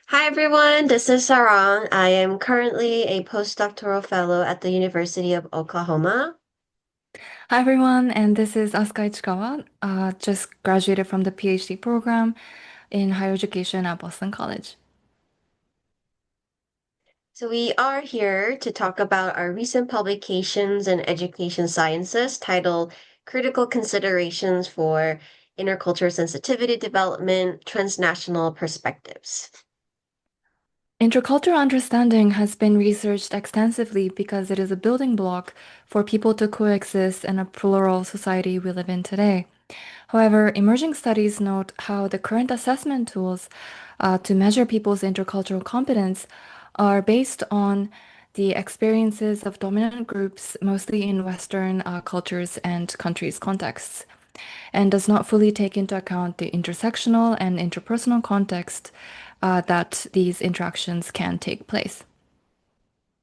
Hi everyone, this is Sarang. I am currently a postdoctoral fellow at the University of Oklahoma. Hi everyone, and this is Asuka Ichikawa. Just graduated from the PhD program in higher education at Boston College. So we are here to talk about our recent publications in education sciences titled Critical Considerations for Intercultural Sensitivity Development, Transnational Perspectives. Intercultural understanding has been researched extensively because it is a building block for people to coexist in a plural society we live in today. However, emerging studies note how the current assessment tools to measure people's intercultural competence are based on the experiences of dominant groups, mostly in Western cultures and countries' contexts, and does not fully take into account the intersectional and interpersonal context that these interactions can take place.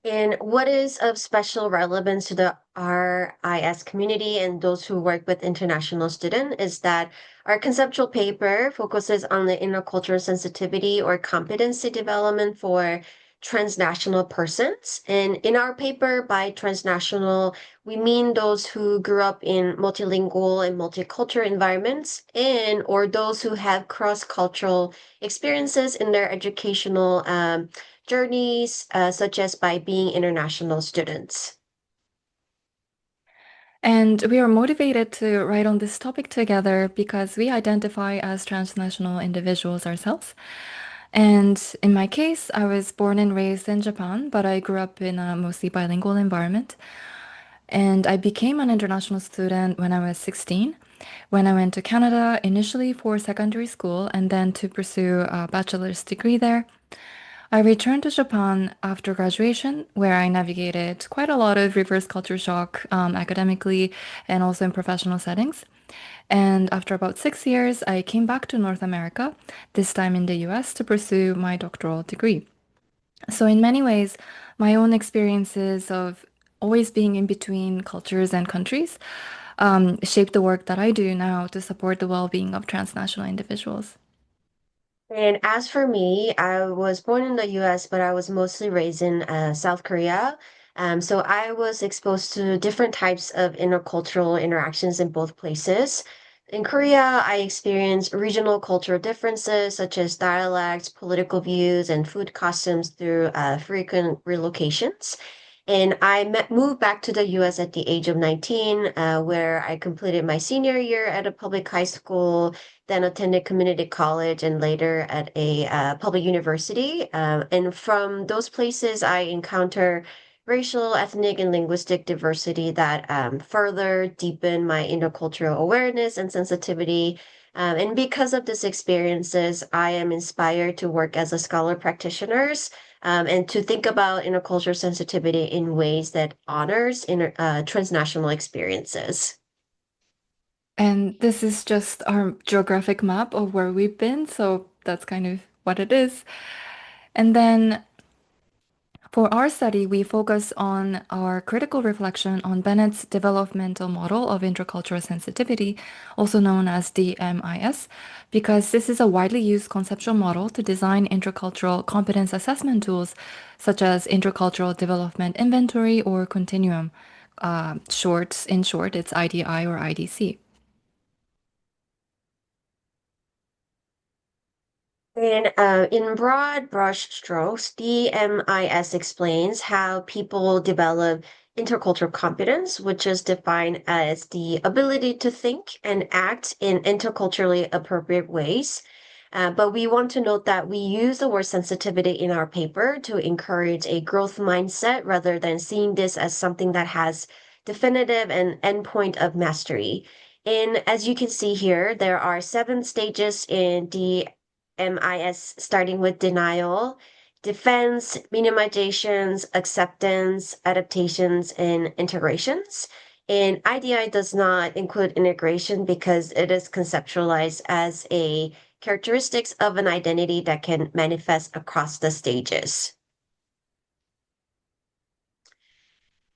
And what is of special relevance to the RIS community and those who work with international students is that our conceptual paper focuses on the intercultural sensitivity or competency development for transnational persons. And in our paper, by transnational, we mean those who grew up in multilingual and multicultural environments and or those who have cross-cultural experiences in their educational journeys, such as by being international students. And we are motivated to write on this topic together because we identify as transnational individuals ourselves. And in my case, I was born and raised in Japan, but I grew up in a mostly bilingual environment. And I became an international student when I was 16, when I went to Canada initially for secondary school and then to pursue a bachelor's degree there. I returned to Japan after graduation, where I navigated quite a lot of reverse culture shock academically and also in professional settings. And after about 6 years, I came back to North America, this time in the US, to pursue my doctoral degree. So, in many ways, my own experiences of always being in between cultures and countries shape the work that I do now to support the well-being of transnational individuals. And as for me, I was born in the US, but I was mostly raised in South Korea. So I was exposed to different types of intercultural interactions in both places. In Korea, I experienced regional cultural differences such as dialects, political views, and food customs through frequent relocations. And moved back to the US at the age of 19, where I completed my senior year at a public high school, then attended community college, and later at a public university. And from those places, I encounter racial, ethnic, and linguistic diversity that further deepen my intercultural awareness and sensitivity. And because of these experiences, I am inspired to work as a scholar practitioner and to think about intercultural sensitivity in ways that honors transnational experiences. And this is just our geographic map of where we've been, so that's kind of what it is. And then for our study, we focus on our critical reflection on Bennett's developmental model of intercultural sensitivity, also known as DMIS, because this is a widely used conceptual model to design intercultural competence assessment tools, such as intercultural development inventory or continuum. In short, it's IDI or IDC. And in broad brush strokes, DMIS explains how people develop intercultural competence, which is defined as the ability to think and act in interculturally appropriate ways. But we want to note that we use the word sensitivity in our paper to encourage a growth mindset rather than seeing this as something that has definitive and endpoint of mastery. And as you can see here, there are 7 stages in the MIS, starting with denial, defense, minimizations, acceptance, adaptations, and integrations. And IDI does not include integration because it is conceptualized as a characteristics of an identity that can manifest across the stages.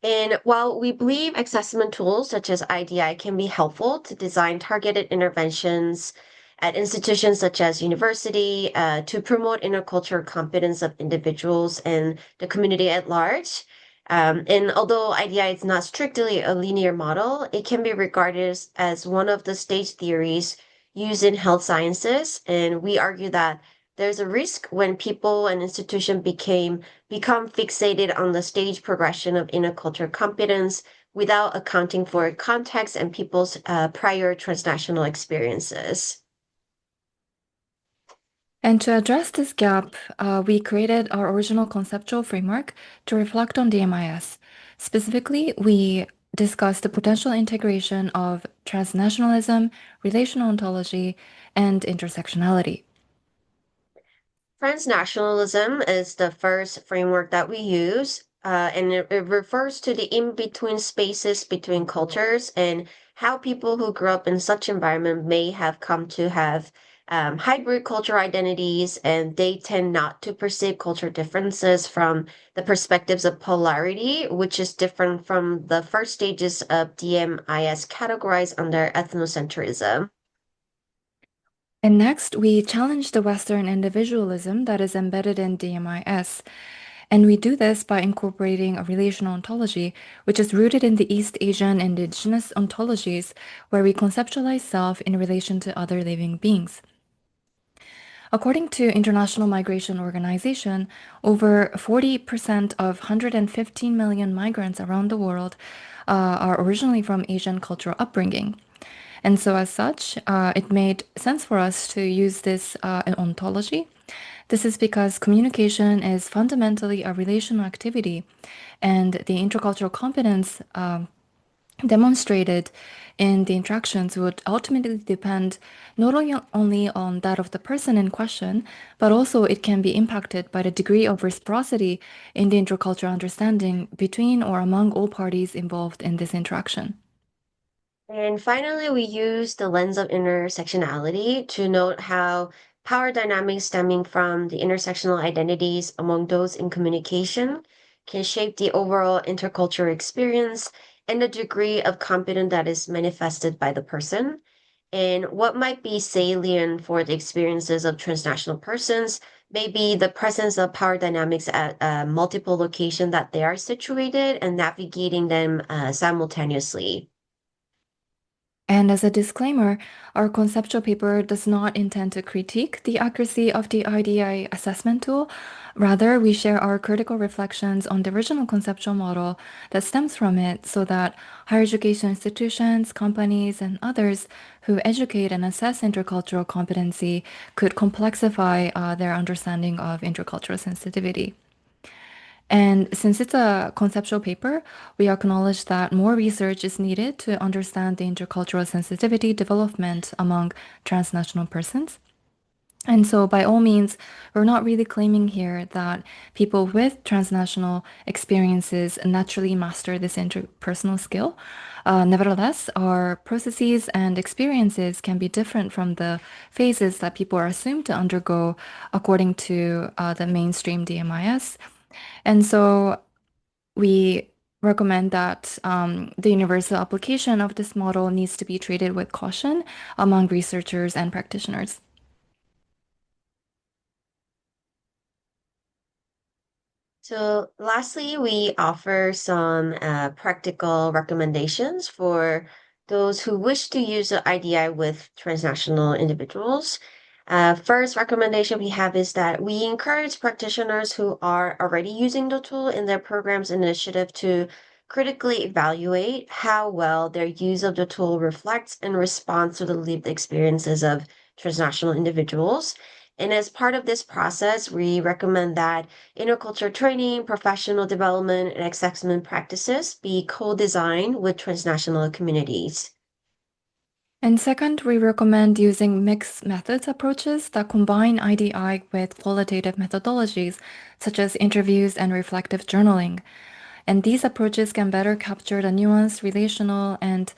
And while we believe assessment tools such as IDI can be helpful to design targeted interventions at institutions such as university to promote intercultural competence of individuals and the community at large. And although IDI is not strictly a linear model, it can be regarded as one of the stage theories used in health sciences. And we argue that there's a risk when people and institutions become fixated on the stage progression of intercultural competence without accounting for context and people's prior transnational experiences. And to address this gap, we created our original conceptual framework to reflect on DMIS. Specifically, we discussed the potential integration of transnationalism, relational ontology, and intersectionality. Transnationalism is the first framework that we use, and it refers to the in-between spaces between cultures and how people who grew up in such environment may have come to have hybrid cultural identities, and they tend not to perceive cultural differences from the perspectives of polarity, which is different from the first stages of DMIS categorized under ethnocentrism. And next, we challenge the Western individualism that is embedded in DMIS. And we do this by incorporating a relational ontology, which is rooted in the East Asian indigenous ontologies, where we conceptualize self in relation to other living beings. According to International Migration Organization, over 40% of 115 million migrants around the world are originally from Asian cultural upbringing. And so, as such, it made sense for us to use this ontology. This is because communication is fundamentally a relational activity, and the intercultural competence demonstrated in the interactions would ultimately depend not only on that of the person in question, but also it can be impacted by the degree of reciprocity in the intercultural understanding between or among all parties involved in this interaction. And finally, we use the lens of intersectionality to note how power dynamics stemming from the intersectional identities among those in communication can shape the overall intercultural experience and the degree of competence that is manifested by the person. And what might be salient for the experiences of transnational persons may be the presence of power dynamics at multiple locations that they are situated and navigating them simultaneously. And as a disclaimer, our conceptual paper does not intend to critique the accuracy of the IDI assessment tool. Rather, we share our critical reflections on the original conceptual model that stems from it so that higher education institutions, companies, and others who educate and assess intercultural competency could complexify their understanding of intercultural sensitivity. And since it's a conceptual paper, we acknowledge that more research is needed to understand the intercultural sensitivity development among transnational persons. And so, by all means, we're not really claiming here that people with transnational experiences naturally master this interpersonal skill. Nevertheless, our processes and experiences can be different from the phases that people are assumed to undergo according to the mainstream DMIS. And so we recommend that the universal application of this model needs to be treated with caution among researchers and practitioners. So lastly, we offer some practical recommendations for those who wish to use the IDI with transnational individuals. First recommendation we have is that we encourage practitioners who are already using the tool in their program's initiative to critically evaluate how well their use of the tool reflects and responds to the lived experiences of transnational individuals. And as part of this process, we recommend that intercultural training, professional development, and assessment practices be co-designed with transnational communities. And second, we recommend using mixed methods approaches that combine IDI with qualitative methodologies, such as interviews and reflective journaling. And these approaches can better capture the nuanced, relational, and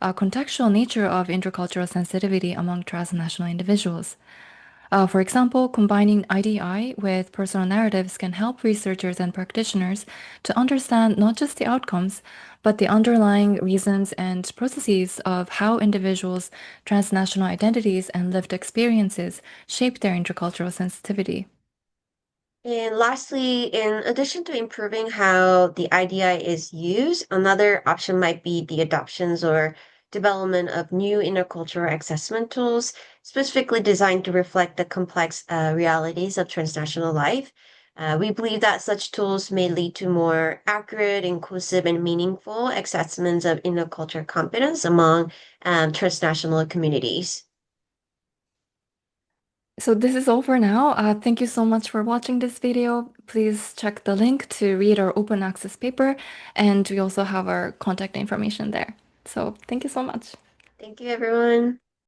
contextual nature of intercultural sensitivity among transnational individuals. For example, combining IDI with personal narratives can help researchers and practitioners to understand not just the outcomes, but the underlying reasons and processes of how individuals' transnational identities and lived experiences shape their intercultural sensitivity. And lastly, in addition to improving how the IDI is used, another option might be the adoptions or development of new intercultural assessment tools, specifically designed to reflect the complex realities of transnational life. We believe that such tools may lead to more accurate, inclusive, and meaningful assessments of intercultural competence among transnational communities. So this is all for now. Thank you so much for watching this video. Please check the link to read our open access paper, and we also have our contact information there. So thank you so much. Thank you, everyone.